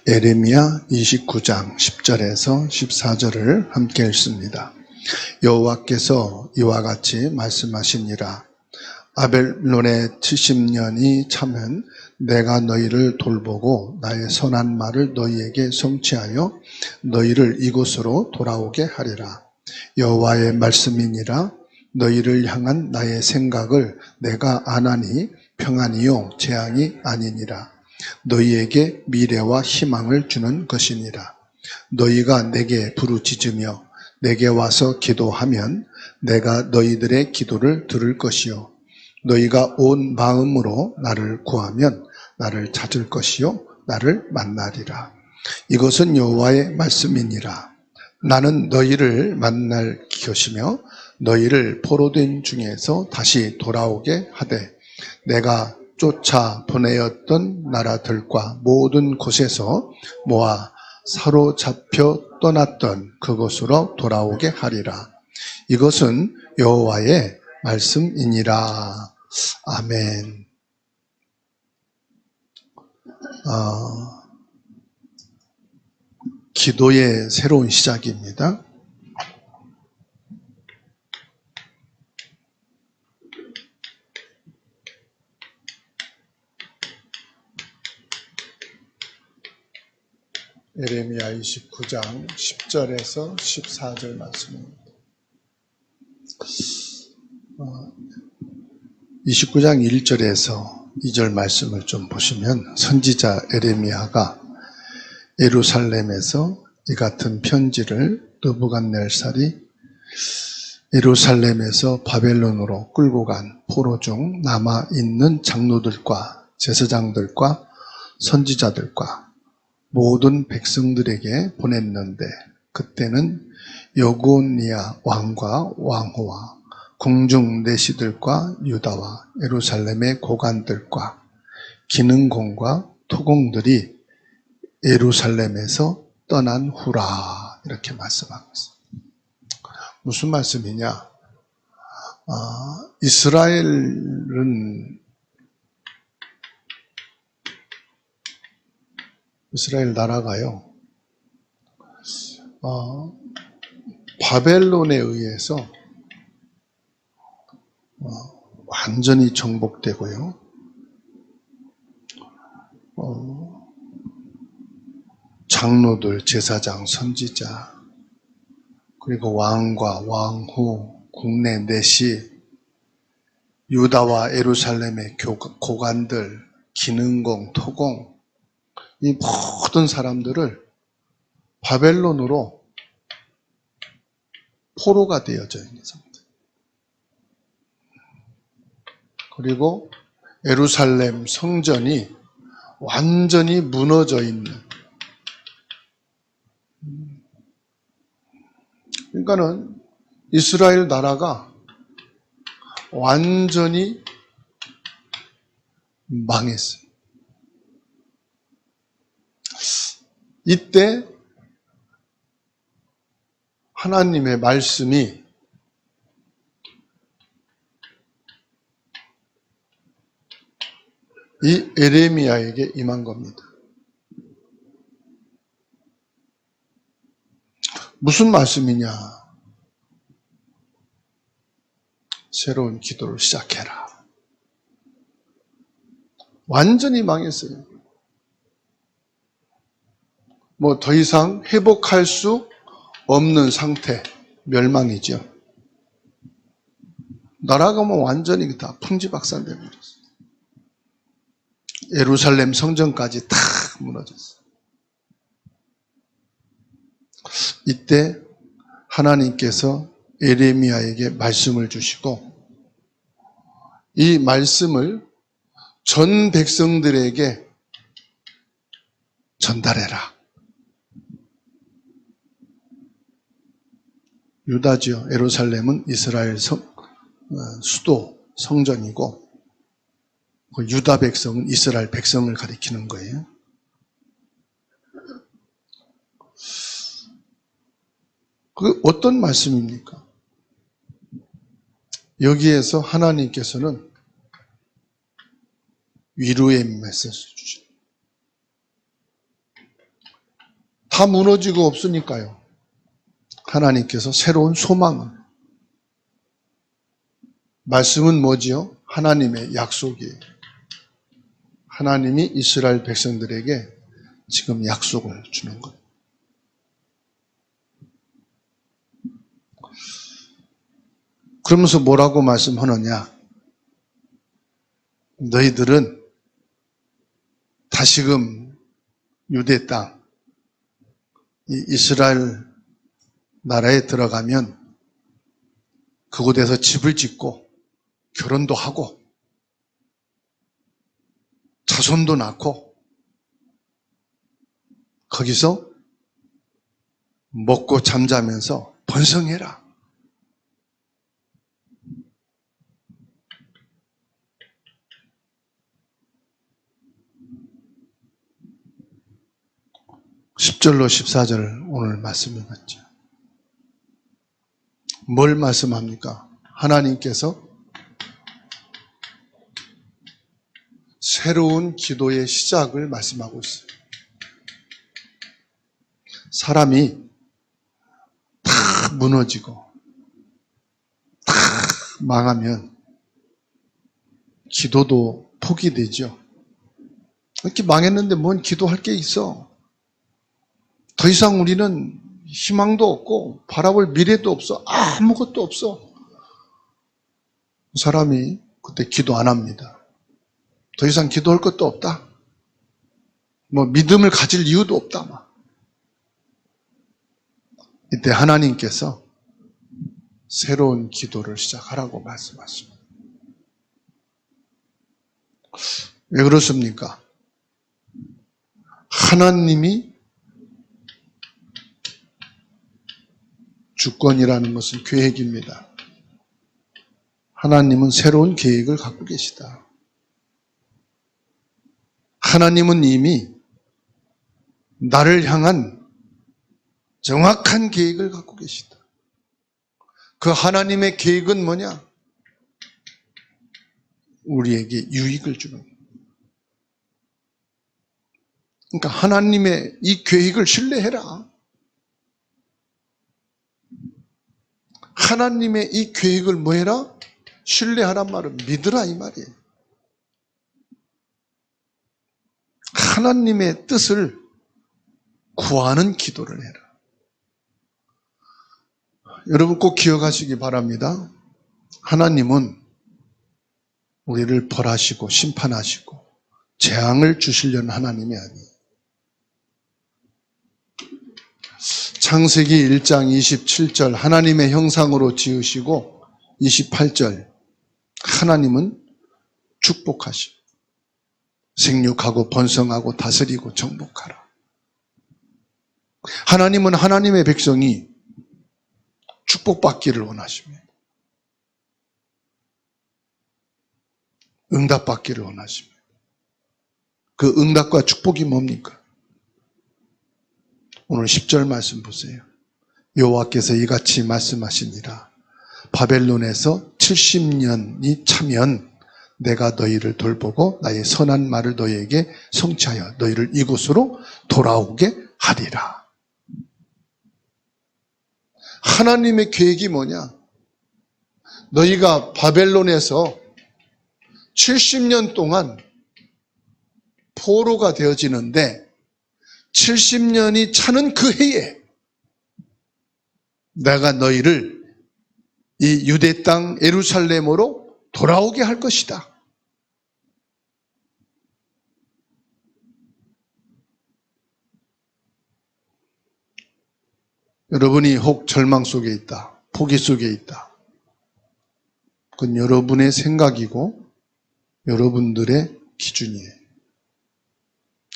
예레미야 29장 10절에서 14절을 함께 읽습니다. 여호와께서 이와 같이 말씀하시니라. 바벨론의 70년이 차면 내가 너희를 돌보고 나의 선한 말을 너희에게 성취하여 너희를 이곳으로 돌아오게 하리라. 여호와의 말씀이니라. 너희를 향한 나의 생각을 내가 아나니 평안이요 재앙이 아니니라. 너희에게 미래와 희망을 주는 것이니라. 너희가 내게 부르짖으며 내게 와서 기도하면 내가 너희들의 기도를 들을 것이요 너희가 온 마음으로 나를 구하면 나를 찾을 것이요 나를 만나리라. 이것은 여호와의 말씀이니라. 나는 너희를 만날 것이며 너희를 포로된 중에서 다시 돌아오게 하되 내가 쫓아 보내었던 나라들과 모든 곳에서 모아 사로잡혀 떠났던 그곳으로 돌아오게 하리라. 이것은 여호와의 말씀이니라. 아멘. 기도의 새로운 시작입니다. 예레미야 29장 10절에서 14절 말씀입니다. 29장 1절에서 2절 말씀을 좀 보시면 선지자 예레미야가 예루살렘에서 이 같은 편지를 느부갓네살이 예루살렘에서 바벨론으로 끌고 간 포로 중 남아있는 장로들과 제사장들과 선지자들과 모든 백성들에게 보냈는데 그때는 여고니아 왕과 왕후와 궁중 내시들과 유다와 예루살렘의 고관들과 기능공과 토공들이 예루살렘에서 떠난 후라 이렇게 말씀하고 있습니다. 무슨 말씀이냐? 이스라엘 나라가요, 바벨론에 의해서 완전히 정복되고요, 장로들, 제사장, 선지자, 그리고 왕과 왕후, 국내 내시, 유다와 예루살렘의 고관들, 기능공, 토공, 이 모든 사람들을 바벨론으로 포로가 되어져 있는 상태. 그리고 예루살렘 성전이 완전히 무너져 있는. 그러니까는 이스라엘 나라가 완전히 망했어요. 이때 하나님의 말씀이 이 예레미야에게 임한 겁니다. 무슨 말씀이냐? 새로운 기도를 시작해라. 완전히 망했어요. 더 이상 회복할 수 없는 상태, 멸망이죠. 나라가 완전히 다 풍지박산돼 버렸어요. 예루살렘 성전까지 다 무너졌어요. 이때 하나님께서 예레미야에게 말씀을 주시고 이 말씀을 전 백성들에게 전달해라. 유다지요. 예루살렘은 이스라엘 수도 성전이고 유다 백성은 이스라엘 백성을 가리키는 거예요. 그 어떤 말씀입니까? 여기에서 하나님께서는 위로의 메시지를 주십니다. 다 무너지고 없으니까요. 하나님께서 새로운 소망을. 말씀은 뭐지요? 하나님의 약속이에요. 하나님이 이스라엘 백성들에게 지금 약속을 주는 거예요. 그러면서 뭐라고 말씀하느냐? 너희들은 다시금 유대 땅, 이 이스라엘 나라에 들어가면 그곳에서 집을 짓고 결혼도 하고 자손도 낳고 거기서 먹고 잠자면서 번성해라. (10절로) (14절) 오늘 말씀을 봤죠. 뭘 말씀합니까? 하나님께서 새로운 기도의 시작을 말씀하고 있어요. 사람이 다 무너지고 다 망하면 기도도 포기되죠. 이렇게 망했는데 뭔 기도할 게 있어? 더 이상 우리는 희망도 없고 바라볼 미래도 없어. 아무것도 없어. 사람이 그때 기도 안 합니다. 더 이상 기도할 것도 없다. 뭐 믿음을 가질 이유도 없다. 막. 이때 하나님께서 새로운 기도를 시작하라고 말씀하십니다. 왜 그렇습니까? 하나님이 주권이라는 것은 계획입니다. 하나님은 새로운 계획을 갖고 계시다. 하나님은 이미 나를 향한 정확한 계획을 갖고 계시다. 그 하나님의 계획은 뭐냐? 우리에게 유익을 주는 거예요. 그러니까 하나님의 이 계획을 신뢰해라. 하나님의 이 계획을 뭐해라? 신뢰하란 말은 믿으라 이 말이에요. 하나님의 뜻을 구하는 기도를 해라. 여러분 꼭 기억하시기 바랍니다. 하나님은 우리를 벌하시고 심판하시고 재앙을 주시려는 하나님이 아니에요. 창세기 1장 27절 하나님의 형상으로 지으시고 28절 하나님은 축복하시고 생육하고 번성하고 다스리고 정복하라. 하나님은 하나님의 백성이 축복받기를 원하십니다. 응답받기를 원하십니다. 그 응답과 축복이 뭡니까? 오늘 10절 말씀 보세요. 여호와께서 이같이 말씀하시니라. 바벨론에서 70년이 차면 내가 너희를 돌보고 나의 선한 말을 너희에게 성취하여 너희를 이곳으로 돌아오게 하리라. 하나님의 계획이 뭐냐? 너희가 바벨론에서 70년 동안 포로가 되어지는데 70년이 차는 그 해에 내가 너희를 이 유대 땅 예루살렘으로 돌아오게 할 것이다. 여러분이 혹 절망 속에 있다, 포기 속에 있다. 그건 여러분의 생각이고 여러분들의 기준이에요.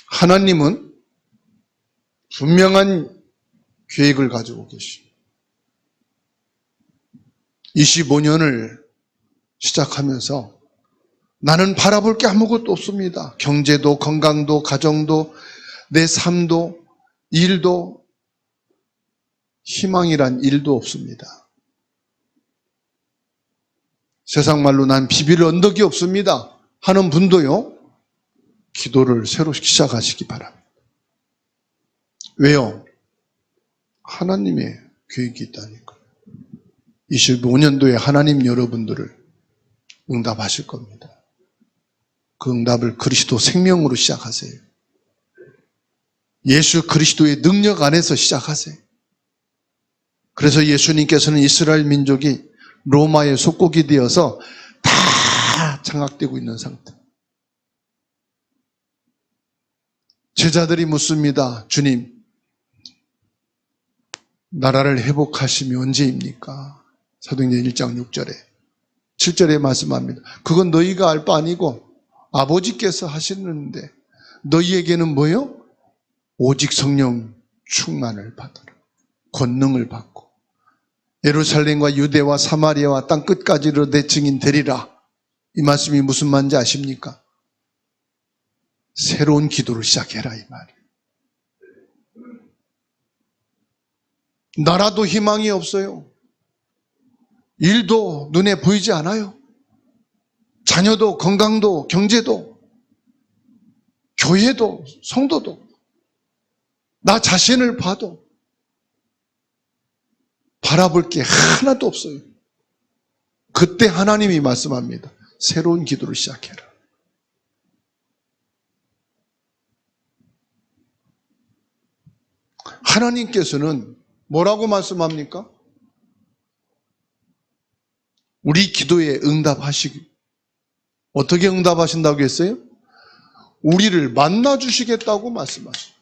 하나님은 분명한 계획을 가지고 계십니다. 25년을 시작하면서 나는 바라볼 게 아무것도 없습니다. 경제도, 건강도, 가정도, 내 삶도, 일도, 희망이란 일도 없습니다. 세상 말로 난 비빌 언덕이 없습니다 하는 분도요, 기도를 새로 시작하시기 바랍니다. 왜요? 하나님의 계획이 있다니까. 25년도에 하나님 여러분들을 응답하실 겁니다. 그 응답을 그리스도 생명으로 시작하세요. 예수 그리스도의 능력 안에서 시작하세요. 그래서 예수님께서는 이스라엘 민족이 로마의 속국이 되어서 다 장악되고 있는 상태. 제자들이 묻습니다. 주님, 나라를 회복하심이 언제입니까? 사도행전 1장 6절에 7절에 말씀합니다. 그건 너희가 알 바 아니고 아버지께서 하시는데 너희에게는 뭐요? 오직 성령 충만을 받아라. 권능을 받고 예루살렘과 유대와 사마리아와 땅 끝까지로 내 증인 되리라. 이 말씀이 무슨 말인지 아십니까? 새로운 기도를 시작해라 이 말이에요. 나라도 희망이 없어요. 일도 눈에 보이지 않아요. 자녀도 건강도 경제도 교회도 성도도 나 자신을 봐도 바라볼 게 하나도 없어요. 그때 하나님이 말씀합니다. 새로운 기도를 시작해라. 하나님께서는 뭐라고 말씀합니까? 우리 기도에 응답하시기. 어떻게 응답하신다고 했어요? 우리를 만나 주시겠다고 말씀하십니다.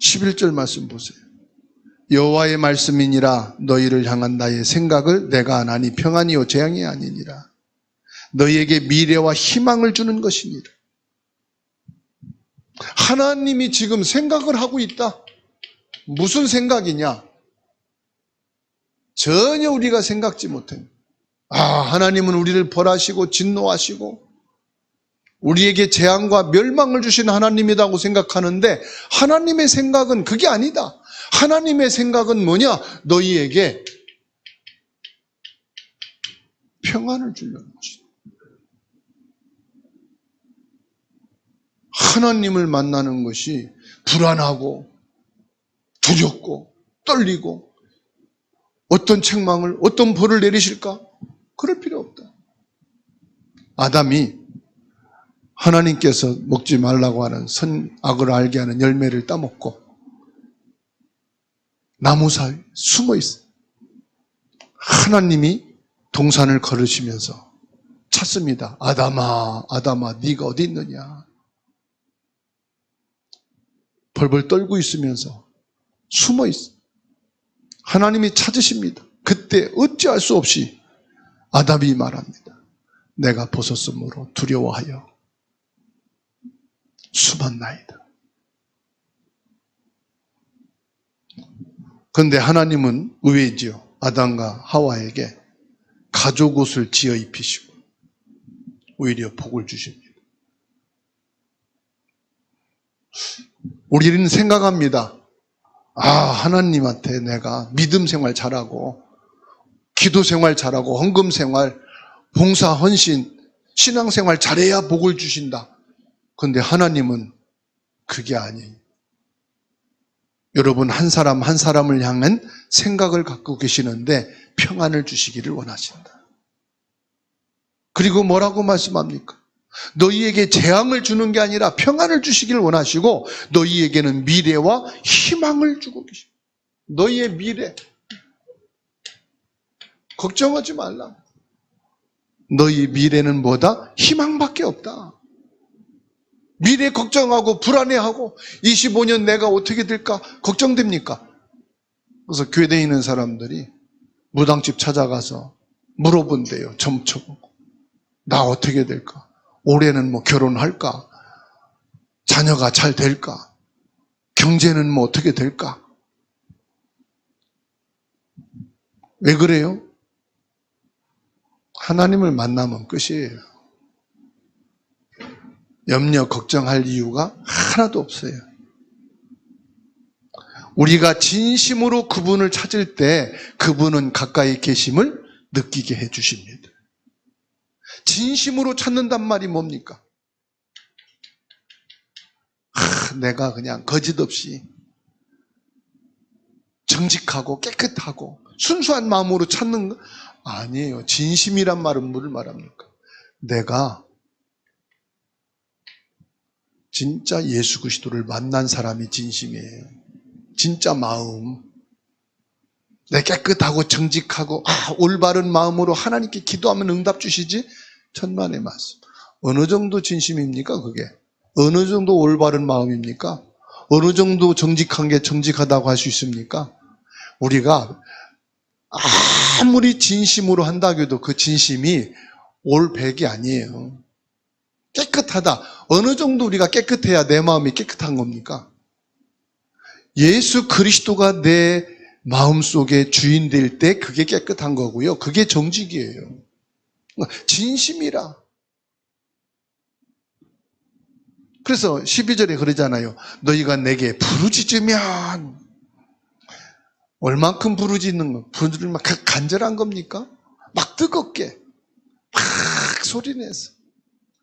(11절) 말씀 보세요. 여호와의 말씀이니라 너희를 향한 나의 생각을 내가 아나니 평안이요 재앙이 아니니라. 너희에게 미래와 희망을 주는 것이니라. 하나님이 지금 생각을 하고 있다. 무슨 생각이냐? 전혀 우리가 생각지 못해. 하나님은 우리를 벌하시고 진노하시고 우리에게 재앙과 멸망을 주신 하나님이라고 생각하는데 하나님의 생각은 그게 아니다. 하나님의 생각은 뭐냐? 너희에게 평안을 주려는 것이다. 하나님을 만나는 것이 불안하고 두렵고 떨리고 어떤 책망을 어떤 벌을 내리실까? 그럴 필요 없다. 아담이 하나님께서 먹지 말라고 하는 선악을 알게 하는 열매를 따먹고 나무 사이에 숨어 있어요. 하나님이 동산을 걸으시면서 찾습니다. 아담아, 아담아, 네가 어디 있느냐? 벌벌 떨고 있으면서 숨어 있어요. 하나님이 찾으십니다. 그때 어찌할 수 없이 아담이 말합니다. 내가 벗었으므로 두려워하여 숨었나이다. 그런데 하나님은 의외지요. 아담과 하와에게 가죽옷을 지어 입히시고 오히려 복을 주십니다. 우리는 생각합니다. 하나님한테 내가 믿음 생활 잘하고 기도 생활 잘하고 헌금 생활, 봉사, 헌신, 신앙 생활 잘해야 복을 주신다. 그런데 하나님은 그게 아니에요. 여러분 한 사람 한 사람을 향한 생각을 갖고 계시는데 평안을 주시기를 원하신다. 그리고 뭐라고 말씀합니까? 너희에게 재앙을 주는 게 아니라 평안을 주시기를 원하시고 너희에게는 미래와 희망을 주고 계십니다. 너희의 미래 걱정하지 말라. 너희 미래는 뭐다? 희망밖에 없다. 미래 걱정하고 불안해하고 25년 내가 어떻게 될까 걱정됩니까? 그래서 교회에 있는 사람들이 무당집 찾아가서 물어본대요. 점쳐보고 나 어떻게 될까? 올해는 뭐 결혼할까? 자녀가 잘 될까? 경제는 뭐 어떻게 될까? 왜 그래요? 하나님을 만나면 끝이에요. 염려, 걱정할 이유가 하나도 없어요. 우리가 진심으로 그분을 찾을 때 그분은 가까이 계심을 느끼게 해주십니다. 진심으로 찾는단 말이 뭡니까? 내가 그냥 거짓없이 정직하고 깨끗하고 순수한 마음으로 찾는 거 아니에요. 진심이란 말은 뭘 말합니까? 내가 진짜 예수 그리스도를 만난 사람이 진심이에요. 진짜 마음. 내 깨끗하고 정직하고 올바른 마음으로 하나님께 기도하면 응답 주시지? 천만의 말씀. 어느 정도 진심입니까 그게? 어느 정도 올바른 마음입니까? 어느 정도 정직한 게 정직하다고 할 수 있습니까? 우리가 아무리 진심으로 한다고 해도 그 진심이 올 100이 아니에요. 깨끗하다. 어느 정도 우리가 깨끗해야 내 마음이 깨끗한 겁니까? 예수 그리스도가 내 마음속에 주인 될 때 그게 깨끗한 거고요. 그게 정직이에요. 진심이라. 그래서 12절에 그러잖아요. 너희가 내게 부르짖으면 얼만큼 부르짖는 거? 부르짖으면 막 간절한 겁니까? 막 뜨겁게 막 소리내서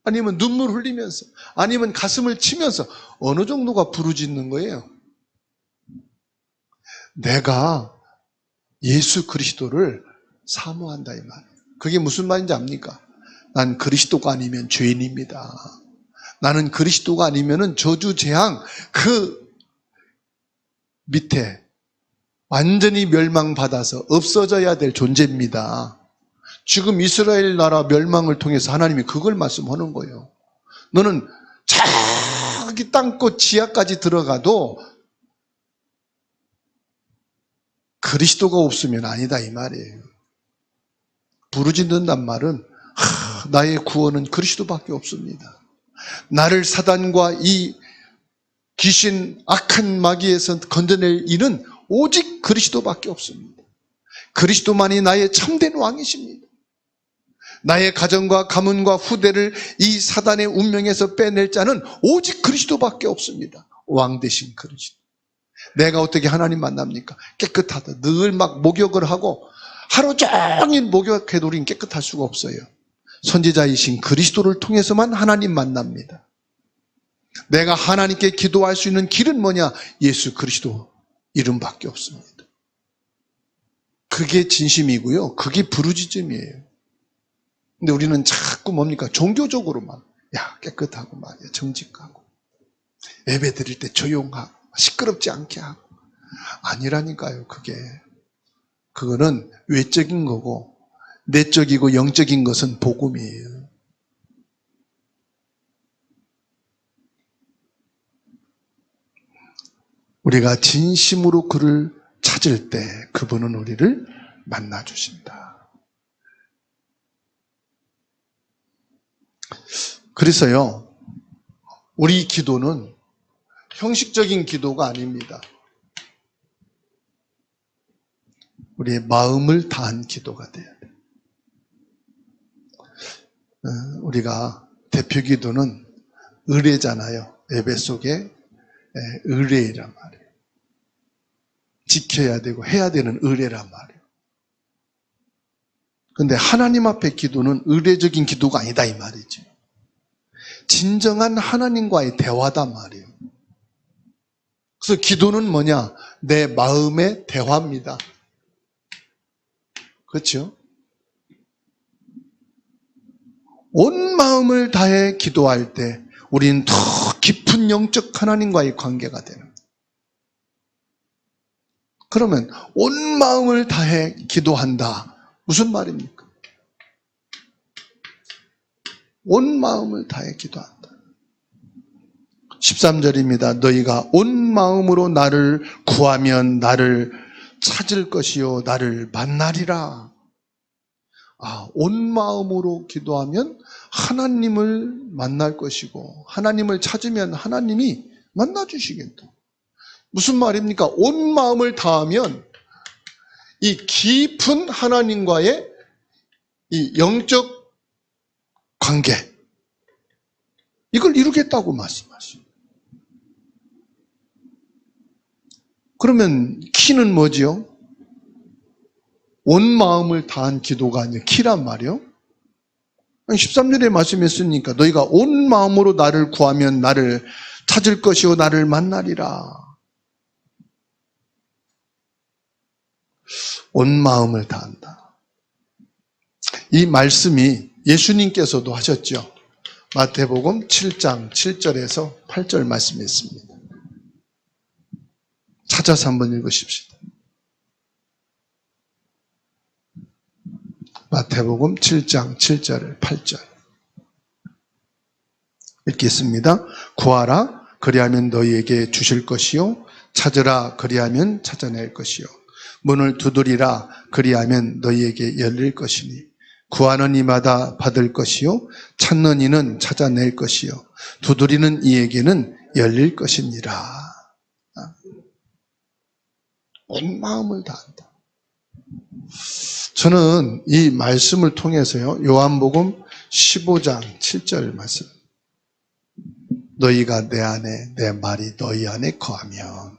아니면 눈물 흘리면서 아니면 가슴을 치면서 어느 정도가 부르짖는 거예요? 내가 예수 그리스도를 사모한다 이 말이에요. 그게 무슨 말인지 압니까? 난 그리스도가 아니면 죄인입니다. 나는 그리스도가 아니면 저주 재앙 그 밑에 완전히 멸망받아서 없어져야 될 존재입니다. 지금 이스라엘 나라 멸망을 통해서 하나님이 그걸 말씀하는 거예요. 너는 저기 땅끝 지하까지 들어가도 그리스도가 없으면 아니다 이 말이에요. 부르짖는단 말은 나의 구원은 그리스도밖에 없습니다. 나를 사단과 이 귀신 악한 마귀에서 건져낼 이는 오직 그리스도밖에 없습니다. 그리스도만이 나의 참된 왕이십니다. 나의 가정과 가문과 후대를 이 사단의 운명에서 빼낼 자는 오직 그리스도밖에 없습니다. 왕 대신 그리스도. 내가 어떻게 하나님 만납니까? 깨끗하다. 늘 막 목욕을 하고 하루 종일 목욕해도 우린 깨끗할 수가 없어요. 선지자이신 그리스도를 통해서만 하나님 만납니다. 내가 하나님께 기도할 수 있는 길은 뭐냐? 예수 그리스도 이름밖에 없습니다. 그게 진심이고요. 그게 부르짖음이에요. 근데 우리는 자꾸 뭡니까? 종교적으로만 깨끗하고 말이야 정직하고 예배 드릴 때 조용하고 시끄럽지 않게 하고 아니라니까요. 그거는 외적인 거고 내적이고 영적인 것은 복음이에요. 우리가 진심으로 그를 찾을 때 그분은 우리를 만나주신다. 그래서요, 우리 기도는 형식적인 기도가 아닙니다. 우리의 마음을 다한 기도가 돼야 돼요. 우리가 대표 기도는 의례잖아요. 예배 속에 의례란 말이에요. 지켜야 되고 해야 되는 의례란 말이에요. 그런데 하나님 앞에 기도는 의례적인 기도가 아니다 이 말이죠. 진정한 하나님과의 대화단 말이에요. 그래서 기도는 뭐냐? 내 마음의 대화입니다. 그렇죠? 온 마음을 다해 기도할 때 우리는 더 깊은 영적 하나님과의 관계가 되는 거예요. 그러면 온 마음을 다해 기도한다. 무슨 말입니까? 온 마음을 다해 기도한다. 13절입니다. 너희가 온 마음으로 나를 구하면 나를 찾을 것이요 나를 만나리라. 온 마음으로 기도하면 하나님을 만날 것이고 하나님을 찾으면 하나님이 만나주시겠다. 무슨 말입니까? 온 마음을 다하면 이 깊은 하나님과의 이 영적 관계 이걸 이루겠다고 말씀하십니다. 그러면 키는 뭐지요? 온 마음을 다한 기도가 아니라 키란 말이요. 13절에 말씀했으니까 너희가 온 마음으로 나를 구하면 나를 찾을 것이요 나를 만나리라. 온 마음을 다한다. 이 말씀이 예수님께서도 하셨죠. 마태복음 7장 7절에서 8절 말씀이 있습니다. 찾아서 한번 읽으십시다. 마태복음 7장 7절 8절 읽겠습니다. 구하라 그리하면 너희에게 주실 것이요 찾으라 그리하면 찾아낼 것이요 문을 두드리라 그리하면 너희에게 열릴 것이니 구하는 이마다 받을 것이요 찾는 이는 찾아낼 것이요 두드리는 이에게는 열릴 것이니라. 온 마음을 다한다. 저는 이 말씀을 통해서요 요한복음 15장 7절 말씀 너희가 내 안에 내 말이 너희 안에 거하면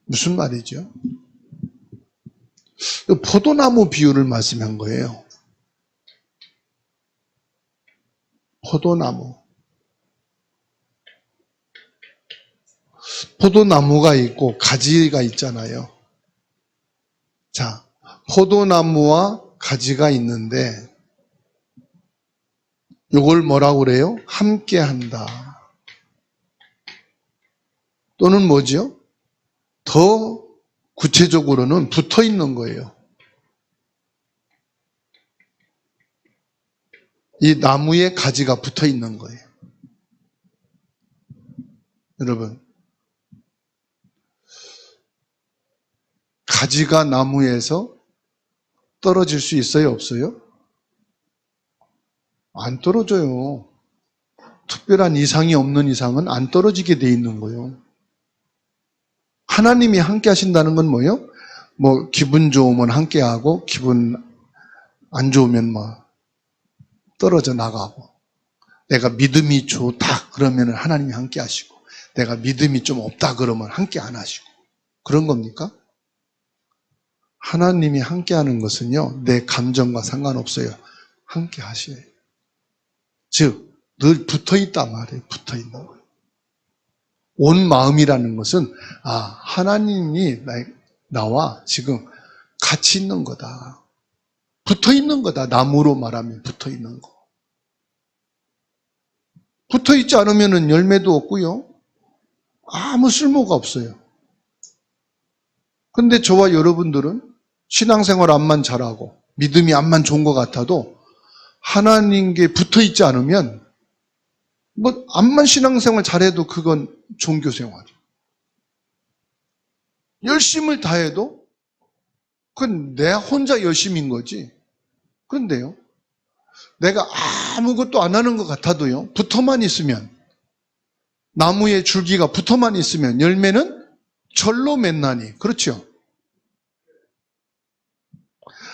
무슨 말이죠? 포도나무 비유를 말씀한 거예요. 포도나무가 있고 가지가 있잖아요. 자, 포도나무와 가지가 있는데 이걸 뭐라고 그래요? 함께 한다. 또는 뭐죠? 더 구체적으로는 붙어 있는 거예요. 이 나무에 가지가 붙어 있는 거예요. 여러분, 가지가 나무에서 떨어질 수 있어요? 없어요? 안 떨어져요. 특별한 이상이 없는 이상은 안 떨어지게 돼 있는 거예요. 하나님이 함께 하신다는 건 뭐예요? 뭐 기분 좋으면 함께 하고 기분 안 좋으면 뭐 떨어져 나가고 내가 믿음이 좋다 그러면 하나님이 함께 하시고 내가 믿음이 좀 없다 그러면 함께 안 하시고 그런 겁니까? 하나님이 함께 하는 것은요 내 감정과 상관없어요. 함께 하셔요. 즉 늘 붙어있다 말이에요. 붙어있는 거예요. 온 마음이라는 것은 하나님이 나와 지금 같이 있는 거다. 붙어있는 거다. 나무로 말하면 붙어있는 거. 붙어있지 않으면 열매도 없고요. 아무 쓸모가 없어요. 근데 저와 여러분들은 신앙생활 암만 잘하고 믿음이 암만 좋은 것 같아도 하나님께 붙어있지 않으면 뭐 암만 신앙생활 잘해도 그건 종교생활이에요. 열심을 다해도 그건 내 혼자 열심인 거지. 그런데요, 내가 아무것도 안 하는 것 같아도요, 붙어만 있으면, 나무에 줄기가 붙어만 있으면 열매는 절로 맺나니. 그렇죠?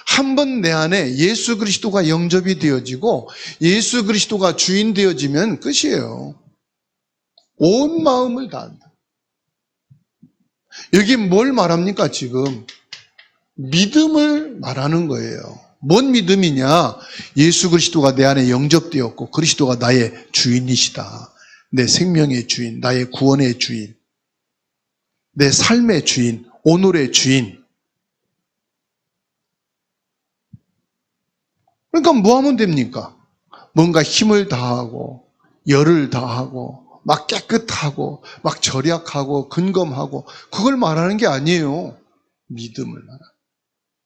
한번 내 안에 예수 그리스도가 영접이 되어지고 예수 그리스도가 주인 되어지면 끝이에요. 온 마음을 다한다. 여기 뭘 말합니까 지금? 믿음을 말하는 거예요. 뭔 믿음이냐? 예수 그리스도가 내 안에 영접되었고 그리스도가 나의 주인이시다. 내 생명의 주인, 나의 구원의 주인, 내 삶의 주인, 오늘의 주인. 그러니까 뭐 하면 됩니까? 뭔가 힘을 다하고 열을 다하고 막 깨끗하고 막 절약하고 근검하고 그걸 말하는 게 아니에요. 믿음을 말하는.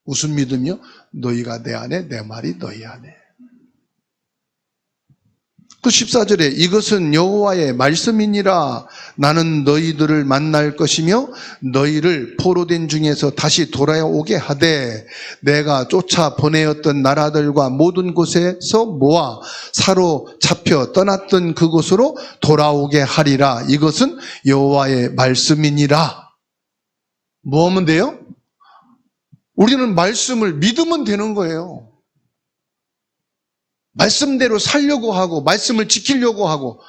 무슨 믿음이요? 너희가 내 안에 내 말이 너희 안에. 그 14절에 이것은 여호와의 말씀이니라. 나는 너희들을 만날 것이며 너희를 포로된 중에서 다시 돌아오게 하되 내가 쫓아 보내었던 나라들과 모든 곳에서 모아 사로잡혀 떠났던 그곳으로 돌아오게 하리라. 이것은 여호와의 말씀이니라. 뭐 하면 돼요? 우리는 말씀을 믿으면 되는 거예요. 말씀대로 살려고 하고 말씀을 지키려고 하고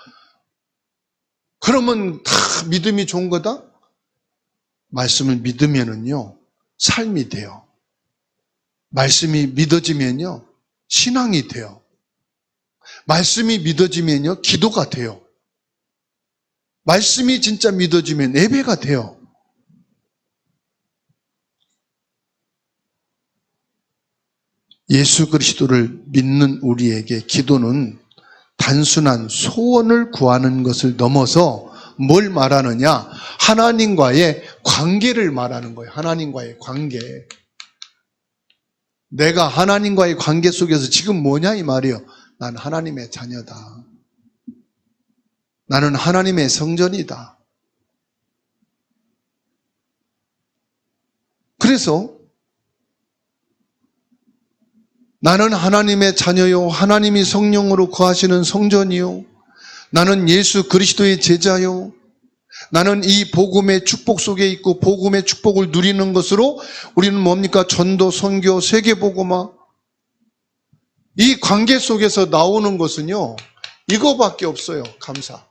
그러면 다 믿음이 좋은 거다? 말씀을 믿으면은요 삶이 돼요. 말씀이 믿어지면요 신앙이 돼요. 말씀이 믿어지면요 기도가 돼요. 말씀이 진짜 믿어지면 예배가 돼요. 예수 그리스도를 믿는 우리에게 기도는 단순한 소원을 구하는 것을 넘어서 뭘 말하느냐? 하나님과의 관계를 말하는 거예요. 하나님과의 관계. 내가 하나님과의 관계 속에서 지금 뭐냐 이 말이에요. 난 하나님의 자녀다. 나는 하나님의 성전이다. 그래서 나는 하나님의 자녀요, 하나님이 성령으로 거하시는 성전이요, 나는 예수 그리스도의 제자요, 나는 이 복음의 축복 속에 있고 복음의 축복을 누리는 것으로 우리는 뭡니까? 전도, 선교, 세계복음화. 이 관계 속에서 나오는 것은요, 이거밖에 없어요. 감사.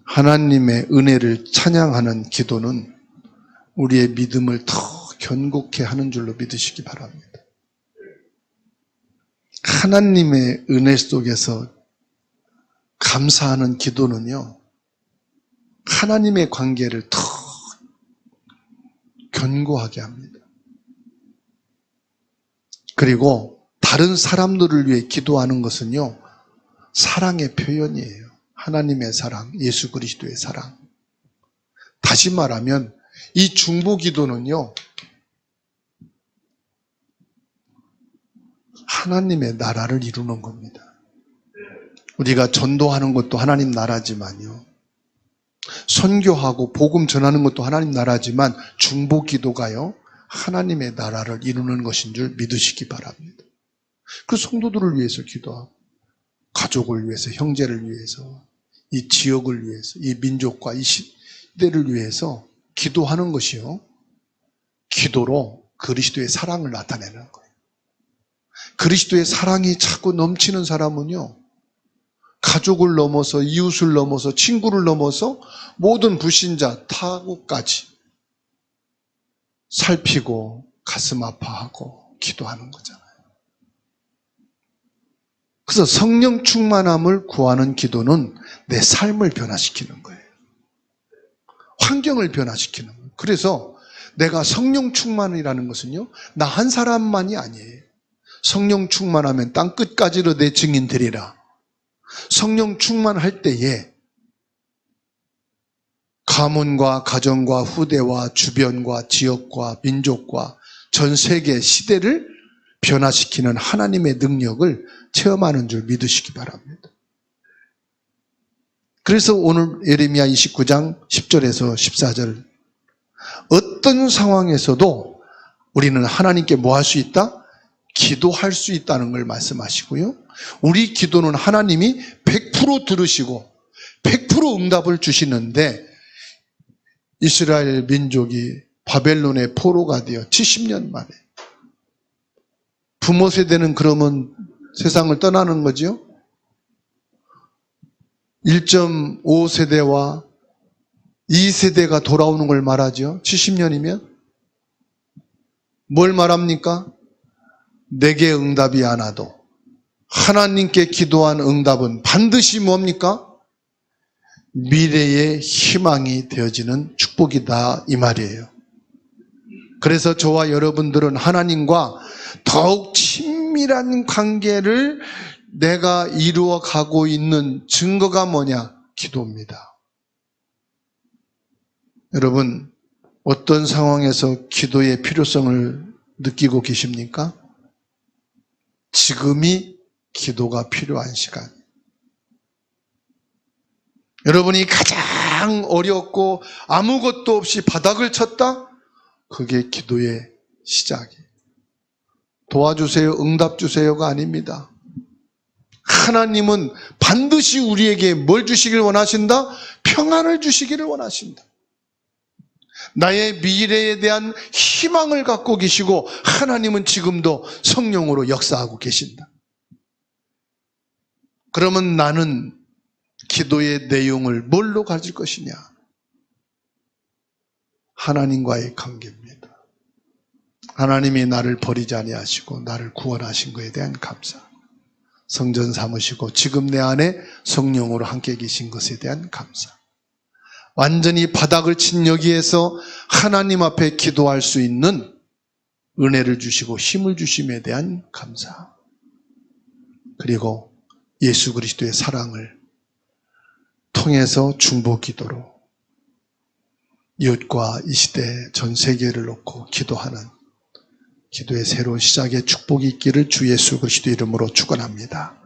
하나님의 은혜를 찬양하는 기도는 우리의 믿음을 더 견고케 하는 줄로 믿으시기 바랍니다. 하나님의 은혜 속에서 감사하는 기도는요, 하나님의 관계를 더 견고하게 합니다. 그리고 다른 사람들을 위해 기도하는 것은요, 사랑의 표현이에요. 하나님의 사랑, 예수 그리스도의 사랑. 다시 말하면 이 중보 기도는요, 하나님의 나라를 이루는 겁니다. 우리가 전도하는 것도 하나님 나라지만요, 선교하고 복음 전하는 것도 하나님 나라지만 중보 기도가요, 하나님의 나라를 이루는 것인 줄 믿으시기 바랍니다. 그 성도들을 위해서 기도하고, 가족을 위해서, 형제를 위해서, 이 지역을 위해서, 이 민족과 이 시대를 위해서 기도하는 것이요, 기도로 그리스도의 사랑을 나타내는 거예요. 그리스도의 사랑이 자꾸 넘치는 사람은요, 가족을 넘어서, 이웃을 넘어서, 친구를 넘어서 모든 불신자, 타국까지 살피고 가슴 아파하고 기도하는 거잖아요. 그래서 성령 충만함을 구하는 기도는 내 삶을 변화시키는 거예요. 환경을 변화시키는 거예요. 그래서 내가 성령 충만이라는 것은요, 나 한 사람만이 아니에요. 성령 충만하면 땅 끝까지로 내 증인 되리라. 성령 충만할 때에 가문과 가정과 후대와 주변과 지역과 민족과 전 세계 시대를 변화시키는 하나님의 능력을 체험하는 줄 믿으시기 바랍니다. 그래서 오늘 예레미야 29장 10절에서 14절, 어떤 상황에서도 우리는 하나님께 뭐 할 수 있다? 기도할 수 있다는 걸 말씀하시고요, 우리 기도는 하나님이 100% 들으시고 100% 응답을 주시는데, 이스라엘 민족이 바벨론의 포로가 되어 70년 만에, 부모 세대는 그러면 세상을 떠나는 거죠. 1.5세대와 2세대가 돌아오는 걸 말하죠. 70년이면 뭘 말합니까? 내게 응답이 안 와도 하나님께 기도한 응답은 반드시 뭡니까? 미래의 희망이 되어지는 축복이다, 이 말이에요. 그래서 저와 여러분들은 하나님과 더욱 친밀한 관계를 내가 이루어 가고 있는 증거가 뭐냐? 기도입니다. 여러분, 어떤 상황에서 기도의 필요성을 느끼고 계십니까? 지금이 기도가 필요한 시간. 여러분이 가장 어렵고 아무것도 없이 바닥을 쳤다? 그게 기도의 시작이에요. 도와주세요, 응답 주세요가 아닙니다. 하나님은 반드시 우리에게 뭘 주시길 원하신다? 평안을 주시기를 원하신다. 나의 미래에 대한 희망을 갖고 계시고, 하나님은 지금도 성령으로 역사하고 계신다. 그러면 나는 기도의 내용을 뭘로 가질 것이냐? 하나님과의 관계입니다. 하나님이 나를 버리지 아니하시고 나를 구원하신 것에 대한 감사. 성전 삼으시고 지금 내 안에 성령으로 함께 계신 것에 대한 감사. 완전히 바닥을 친 여기에서 하나님 앞에 기도할 수 있는 은혜를 주시고 힘을 주심에 대한 감사. 그리고 예수 그리스도의 사랑을 통해서 중보 기도로 이웃과 이 시대 전 세계를 놓고 기도하는 기도의 새로운 시작의 축복이 있기를 주 예수 그리스도 이름으로 축원합니다.